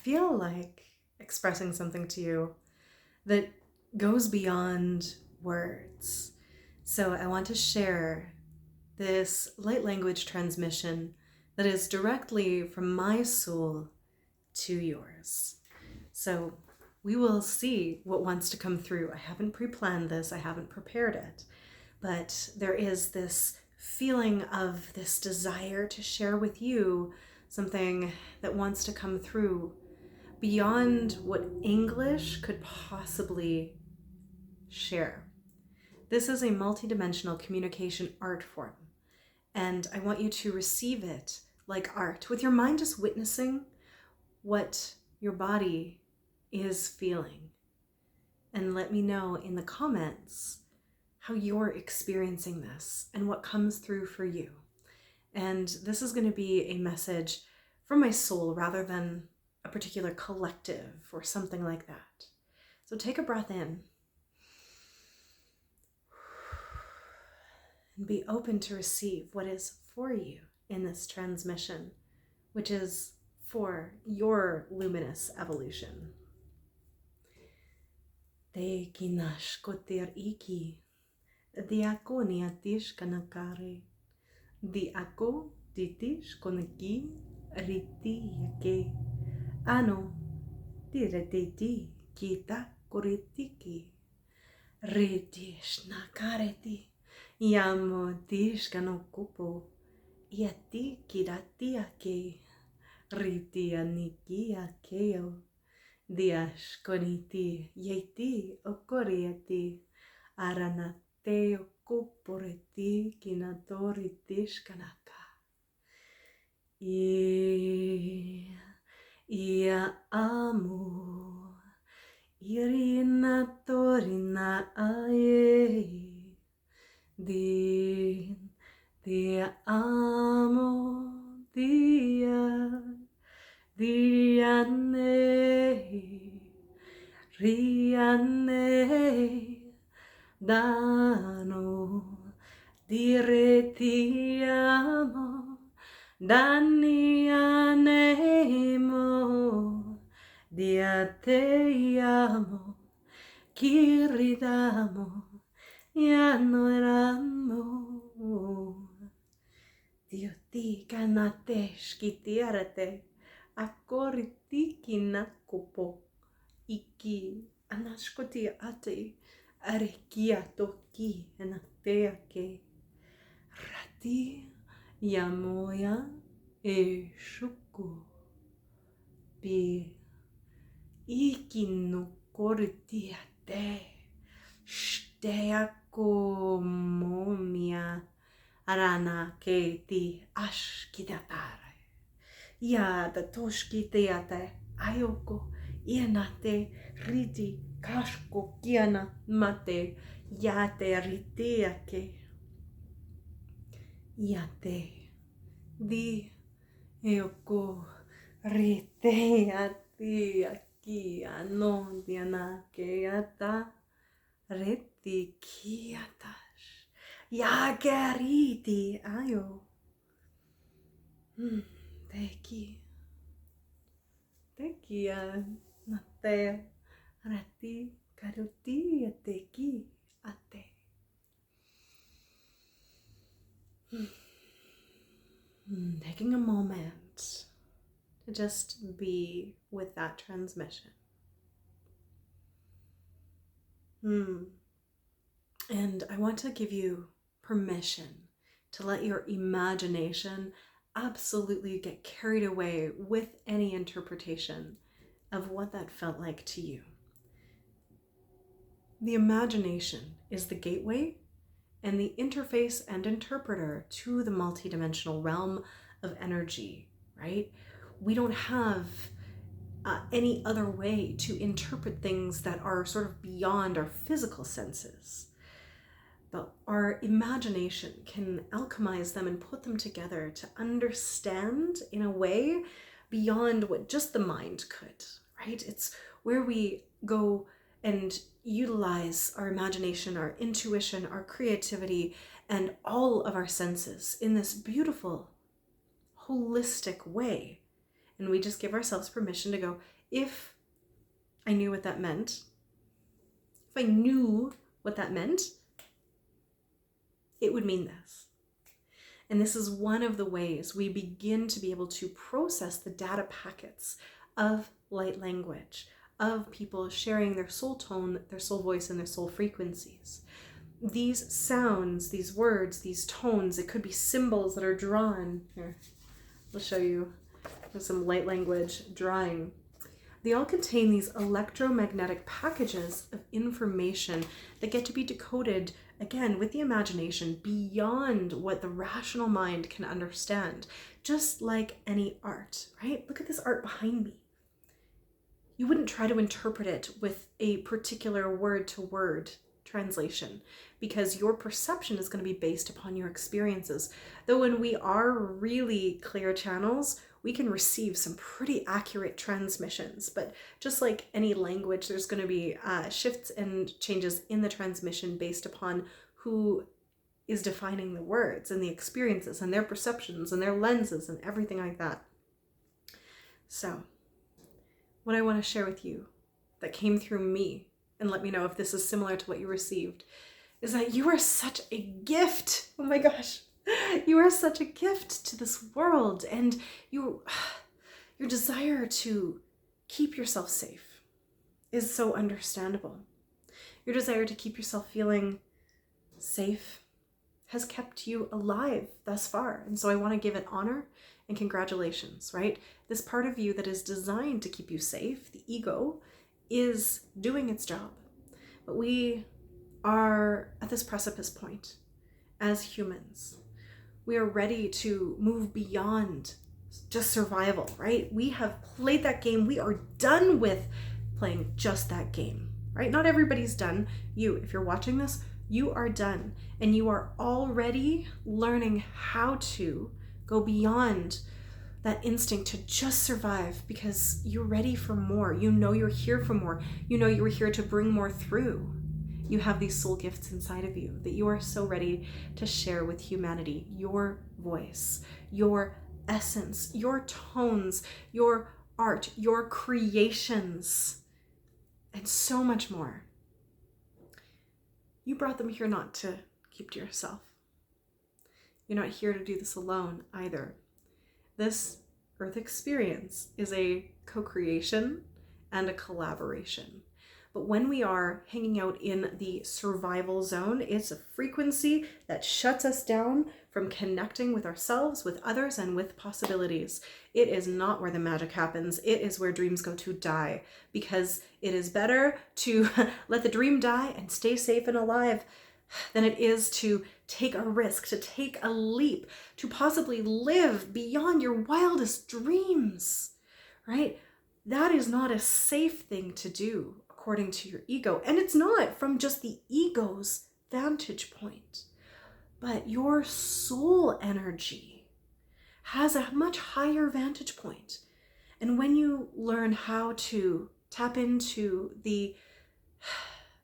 feel like expressing something to you that goes beyond words. So I want to share this light language transmission that is directly from my soul to yours. So we will see what wants to come through. I haven't pre-planned this, I haven't prepared it, but there is this feeling of this desire to share with you something that wants to come through beyond what English could possibly share. This is a multidimensional communication art form, and I want you to receive it like art, with your mind just witnessing what your body is feeling. And let me know in the comments how you're experiencing this and what comes through for you. And this is going to be a message from my soul rather than a particular collective or something like that. So take a breath in and be open to receive what is for you in this transmission, which is for your luminous evolution. Te kinash kotir iki, diako niatish kanakare, diako titish konaki riti yake, ano tireteti kita koritiki, ritish nakareti, yamo tish kanokupo, yati kirati ake, riti aniki akeo. Dias koniti yeti okorieti aranate okuporeti kinatori tishkanaka. Ia amo irina torina aye dia amo Riane, dano, dire ti amo, dani anemo, dia te amo, kiridamo, yanoramo, Dio ti kanatesh kitiarate. Akoritiki nakupo iki anashkoti ate arekia toki enatea ke rati yamoya e shuku pi iki no koritiate steako momia arana ke ti ashkidatare. Ya da toshki teate ayoko ianate riti kashko kiana mate yate ritiake yate di eoko rite ati aki ano diana ke ata reti kiatash ya geriti ayo Teki nate rati karuti teki ate. Taking a moment to just be with that transmission. And I want to give you permission to let your imagination absolutely get carried away with any interpretation of what that felt like to you. The imagination is the gateway and the interface and interpreter to the multidimensional realm of energy, right? We don't have any other way to interpret things that are sort of beyond our physical senses. But our imagination can alchemize them and put them together to understand in a way beyond what just the mind could, right? It's where we go and utilize our imagination, our intuition, our creativity, and all of our senses in this beautiful, holistic way. And we just give ourselves permission to go If I knew what that meant, if I knew what that meant, it would mean this. And this is one of the ways we begin to be able to process the data packets of light language, of people sharing their soul tone, their soul voice, and their soul frequencies. These sounds, these words, these tones, it could be symbols that are drawn. Here, I'll show you some light language drawing. They all contain these electromagnetic packages of information that get to be decoded, again, with the imagination beyond what the rational mind can understand, just like any art, right? Look at this art behind me. You wouldn't try to interpret it with a particular word-to-word translation because your perception is going to be based upon your experiences. Though when we are really clear channels, we can receive some pretty accurate transmissions, but just like any language, there's going to be shifts and changes in the transmission based upon who is defining the words and the experiences and their perceptions and their lenses and everything like that. So, what I want to share with you that came through me, and let me know if this is similar to what you received, is that you are such a gift. Oh my gosh. You are such a gift to this world, and your desire to keep yourself safe is so understandable. Your desire to keep yourself feeling safe has kept you alive thus far. And so I want to give it honor and congratulations, right? This part of you that is designed to keep you safe, the ego, is doing its job. But we are at this precipice point as humans. We are ready to move beyond just survival, right? We have played that game. We are done with playing just that game, right? Not everybody's done. You, if you're watching this, you are done. And you are already learning how to go beyond that instinct to just survive because you're ready for more. You know you're here for more. You know you were here to bring more through. You have these soul gifts inside of you that you are so ready to share with humanity. Your voice, your essence, your tones, your art, your creations, and so much more. You brought them here not to keep to yourself. You're not here to do this alone either. This earth experience is a co-creation and a collaboration. But when we are hanging out in the survival zone, it's a frequency that shuts us down from connecting with ourselves, with others, and with possibilities. It is not where the magic happens. It is where dreams go to die, because it is better to let the dream die and stay safe and alive than it is to take a risk, to take a leap, to possibly live beyond your wildest dreams, right? That is not a safe thing to do according to your ego. And it's not from just the ego's vantage point, but your soul energy has a much higher vantage point. And when you learn how to tap into the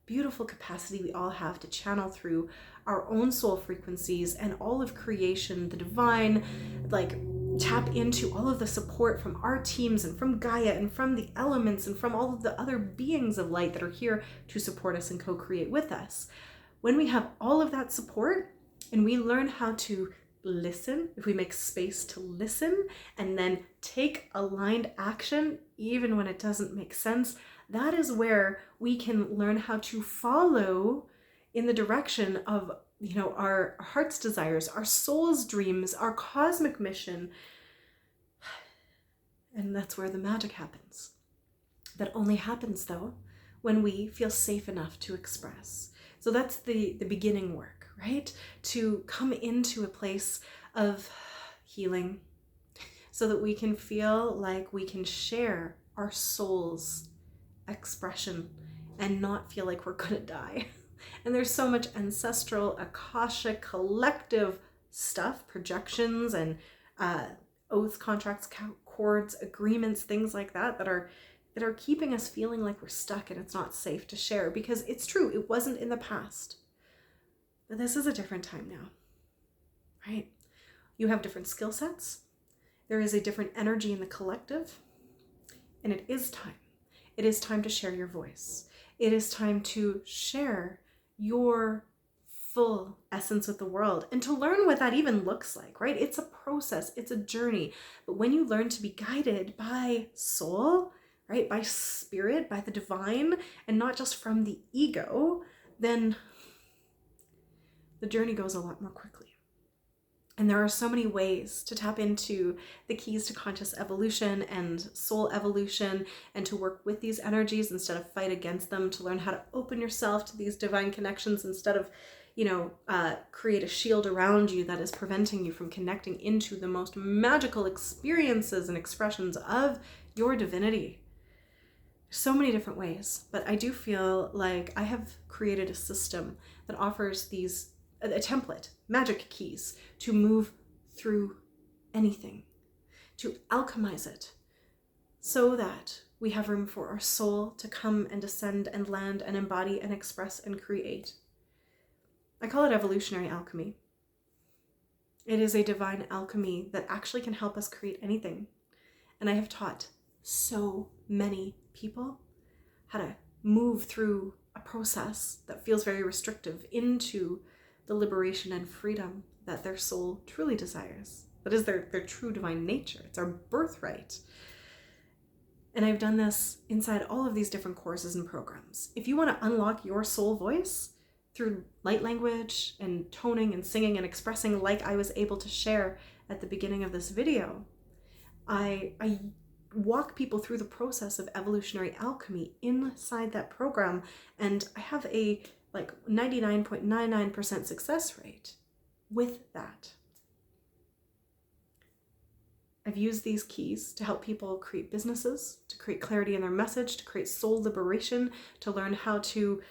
beautiful capacity we all have to channel through our own soul frequencies and all of creation, the divine, like tap into all of the support from our teams and from Gaia and from the elements and from all of the other beings of light that are here to support us and co-create with us. When we have all of that support and we learn how to listen, if we make space to listen and then take aligned action, even when it doesn't make sense, that is where we can learn how to follow in the direction of, our heart's desires, our soul's dreams, our cosmic mission. And that's where the magic happens. That only happens, though, when we feel safe enough to express. So that's the beginning work, right? To come into a place of healing so that we can feel like we can share our soul's expression and not feel like we're gonna die. And there's so much ancestral, Akashic, collective stuff, projections and oaths, contracts, cords, agreements, things like that that are keeping us feeling like we're stuck and it's not safe to share, because it's true, it wasn't in the past. But this is a different time now, right? You have different skill sets. There is a different energy in the collective. And it is time. It is time to share your voice. It is time to share your full essence with the world and to learn what that even looks like, right? It's a process, it's a journey. But when you learn to be guided by soul, right, by spirit, by the divine, and not just from the ego, then the journey goes a lot more quickly. And there are so many ways to tap into the keys to conscious evolution and soul evolution, and to work with these energies instead of fight against them, to learn how to open yourself to these divine connections instead of, create a shield around you that is preventing you from connecting into the most magical experiences and expressions of your divinity. So many different ways, but I do feel like I have created a system that offers a template, magic keys to move through anything, to alchemize it so that we have room for our soul to come and descend and land and embody and express and create. I call it evolutionary alchemy. It is a divine alchemy that actually can help us create anything. And I have taught so many people how to move through a process that feels very restrictive into the liberation and freedom that their soul truly desires. That is their true divine nature. It's our birthright. And I've done this inside all of these different courses and programs. If you want to unlock your soul voice through light language and toning and singing and expressing like I was able to share at the beginning of this video, I walk people through the process of evolutionary alchemy inside that program, and I have a 99.99% success rate with that. I've used these keys to help people create businesses, to create clarity in their message, to create soul liberation, to learn how to,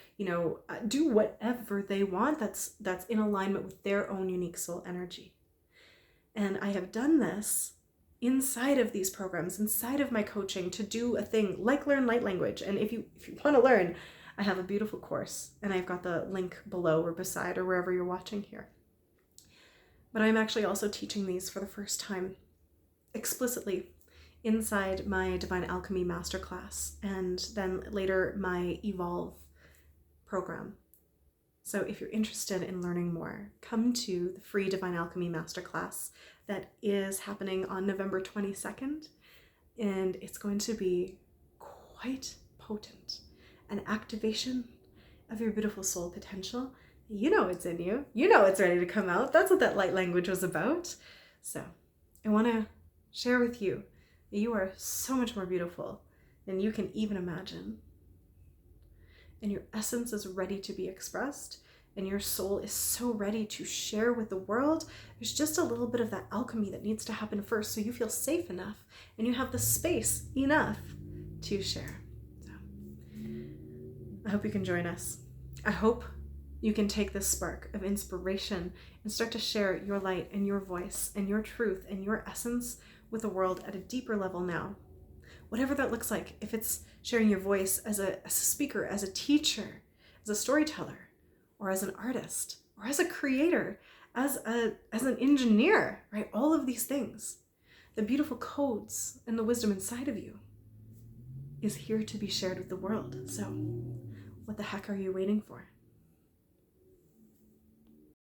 do whatever they want that's in alignment with their own unique soul energy. And I have done this inside of these programs, inside of my coaching, to do a thing like learn light language. And if you want to learn, I have a beautiful course, and I've got the link below or beside or wherever you're watching here. But I'm actually also teaching these for the first time explicitly inside my Divine Alchemy Masterclass, and then later my Evolve program. So if you're interested in learning more, come to the free Divine Alchemy Masterclass that is happening on November 22nd, and it's going to be quite potent. An activation of your beautiful soul potential. You know it's in you. You know it's ready to come out. That's what that light language was about. So I want to share with you that you are so much more beautiful than you can even imagine. And your essence is ready to be expressed, and your soul is so ready to share with the world. There's just a little bit of that alchemy that needs to happen first, so you feel safe enough and you have the space enough to share. So I hope you can join us. I hope you can take this spark of inspiration and start to share your light and your voice and your truth and your essence with the world at a deeper level now. Whatever that looks like, if it's sharing your voice as a speaker, as a teacher, as a storyteller, or as an artist, or as a creator, as an engineer, right? All of these things, the beautiful codes and the wisdom inside of you is here to be shared with the world. So what the heck are you waiting for?